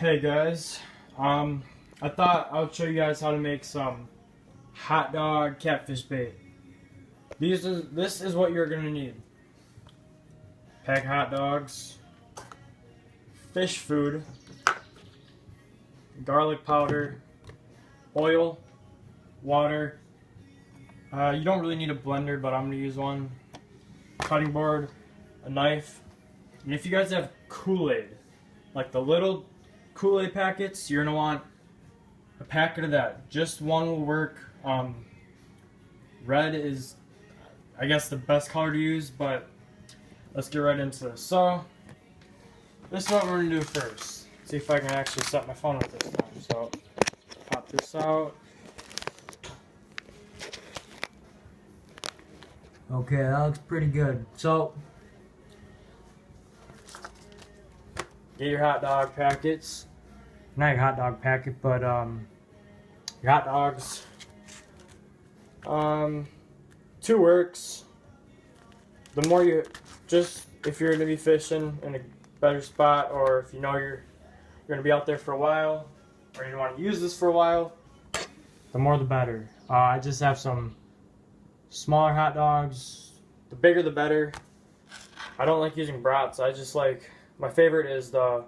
Hey guys, I thought I would show you guys how to make some hot dog catfish bait. This is what you're gonna need: pack hot dogs, fish food, garlic powder, oil, water. You don't really need a blender, but I'm gonna use one. Cutting board, a knife, and if you guys have Kool-Aid, like the little Kool-Aid packets, you're gonna want a packet of that. Just one will work. Red is, I guess, the best color to use, but let's get right into this. So, this is what we're gonna do first. See if I can actually set my phone up this time. So, pop this out. Okay, that looks pretty good. So, Get your hot dog packets. Not your hot dog packet, but your hot dogs. 2 works. The more you, just if you're gonna be fishing in a better spot, or if you know you're gonna be out there for a while, or you want to use this for a while, the more the better. I just have some smaller hot dogs. The bigger the better. I don't like using brats. I just like, my favorite is the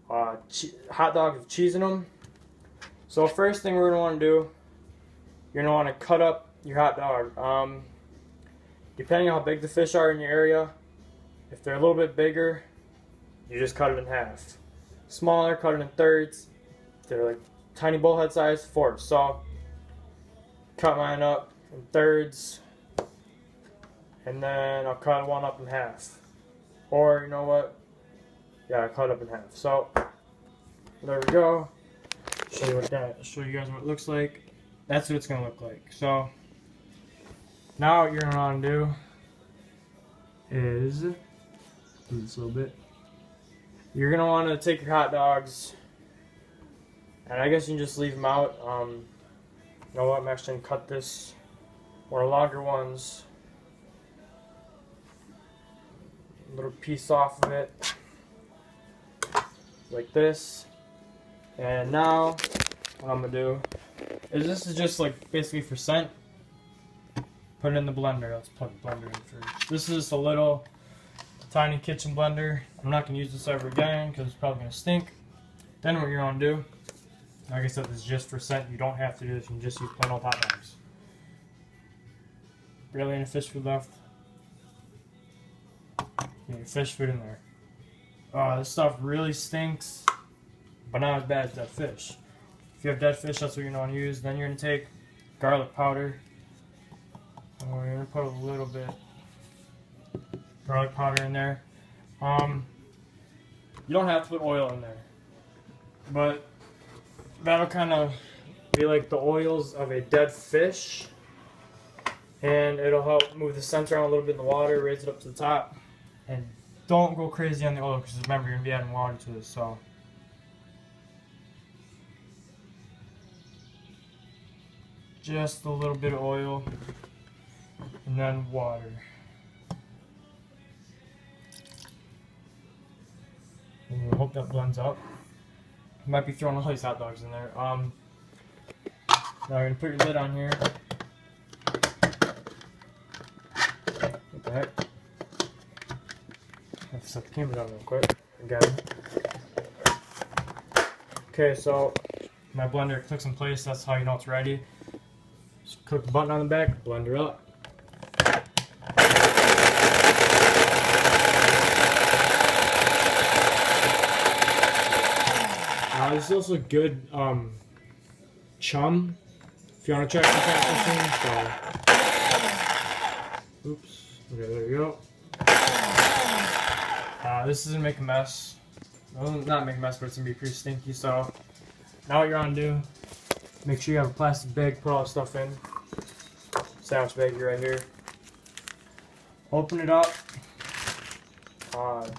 hot dog with cheese in them. So first thing we're going to want to do, you're going to want to cut up your hot dog. Depending on how big the fish are in your area, if they're a little bit bigger, you just cut it in half. Smaller, cut it in thirds. If they're like tiny bullhead size, fourths. So cut mine up in thirds, and then I'll cut one up in half. Or you know what? Yeah, I cut it up in half. So there we go. Show you guys what it looks like. That's what it's gonna look like. So now what you're gonna want to do is do this a little bit. You're gonna want to take your hot dogs, and I guess you can just leave them out. You know what? I'm actually gonna cut this more longer ones. A little piece off of it, like this. And now, what I'm gonna do is, this is just like basically for scent. Put it in the blender. Let's plug the blender in first. This is just a little tiny kitchen blender. I'm not gonna use this ever again because it's probably gonna stink. Then what you're gonna do, like I said, this is just for scent. You don't have to do this. You can just use plain old hot dogs. Barely any fish food left. Get your fish food in there. This stuff really stinks, but not as bad as dead fish. If you have dead fish, that's what you're going to use. Then you're going to take garlic powder. And we're going to put a little bit garlic powder in there. You don't have to put oil in there, but that'll kind of be like the oils of a dead fish, and it'll help move the scent around a little bit in the water, raise it up to the top. And don't go crazy on the oil, because remember, you're going to be adding water to this. So just a little bit of oil, and then water. And I hope that blends up. You might be throwing all these hot dogs in there. Now you're going to put your lid on here. What the heck? I have to set the camera down real quick again. Okay, so my blender clicks in place. That's how you know it's ready. Just click the button on the back, blender up. This is also good chum if you want to try some catfishing. So, oops. Okay, there you go. This is gonna make a mess. Well, not make a mess, but it's gonna be pretty stinky. So now what you're gonna do, make sure you have a plastic bag, put all the stuff in. Sandwich baggie right here. Open it up. Either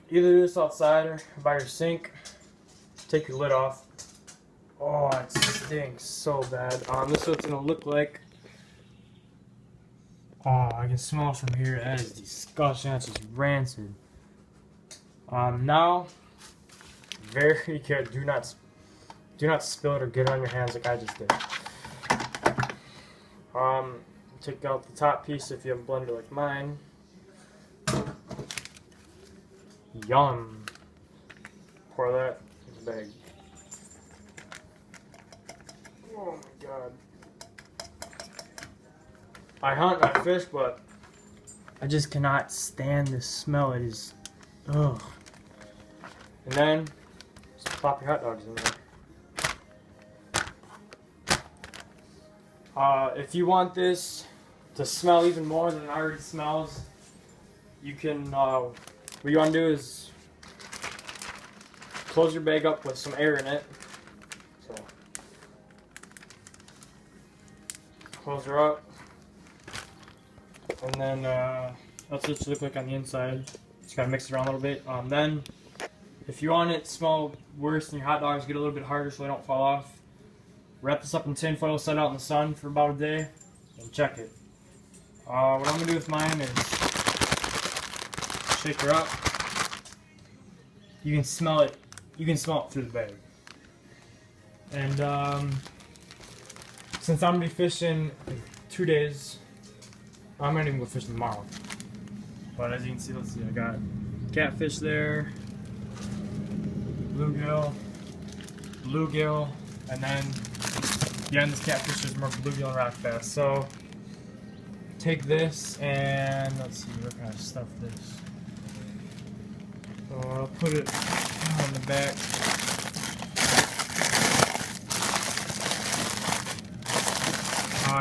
do this outside or by your sink. Take your lid off. Oh, it stinks so bad. This is what it's gonna look like. Oh, I can smell it from here. That is disgusting. That's just rancid. Now Very good. Do not spill it or get it on your hands like I just did. Take out the top piece if you have a blender like mine. Yum. Pour that in the bag. Oh my god. I hunt, I fish, but I just cannot stand the smell. It is, ugh. And then, just plop your hot dogs in there. If you want this to smell even more than it already smells, you can, what you want to do is close your bag up with some air in it. So, close her up. And then, that's what it look like on the inside. Just gotta mix it around a little bit. Then, if you want it to smell worse and your hot dogs get a little bit harder so they don't fall off, wrap this up in tin foil, set it out in the sun for about a day, and check it. What I'm gonna do with mine is shake her up. You can smell it. You can smell it through the bag. And since I'm gonna be fishing in 2 days, I'm not even go fishing tomorrow. But as you can see, let's see, I got catfish there, bluegill, and then behind this catfish there's more bluegill and rock bass. So take this and let's see, where can I stuff this? So I'll put it on the back.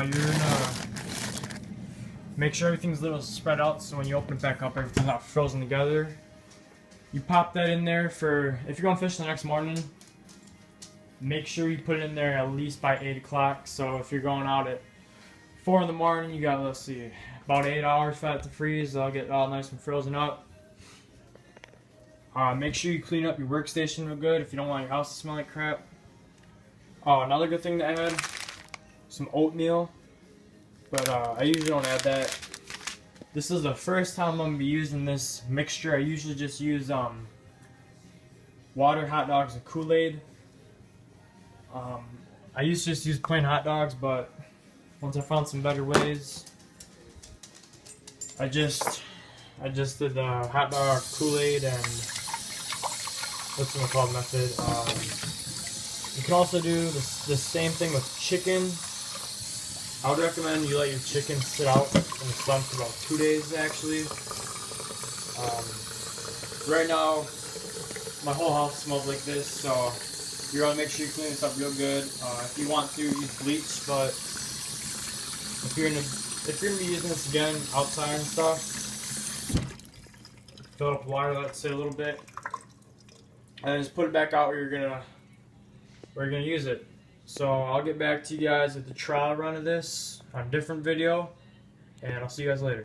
You're gonna make sure everything's a little spread out so when you open it back up, everything's not frozen together. You pop that in there for, if you're going fishing the next morning, make sure you put it in there at least by 8 o'clock. So if you're going out at 4 in the morning, you got, let's see, about 8 hours for that to freeze. It'll get all nice and frozen up. Make sure you clean up your workstation real good if you don't want your house to smell like crap. Another good thing to add, some oatmeal. But I usually don't add that. This is the first time I'm going to be using this mixture. I usually just use water, hot dogs, and Kool-Aid. I used to just use plain hot dogs, but once I found some better ways, I just did the hot dog, Kool-Aid, and what's it called method. You can also do the same thing with chicken. I would recommend you let your chicken sit out in the sun for about 2 days, actually. Right now, my whole house smells like this, so you gotta make sure you clean this up real good. If you want to, use bleach, but if you're gonna be using this again outside and stuff, fill it up with water, let it sit a little bit, and then just put it back out where you're gonna use it. So I'll get back to you guys with the trial run of this on a different video, and I'll see you guys later.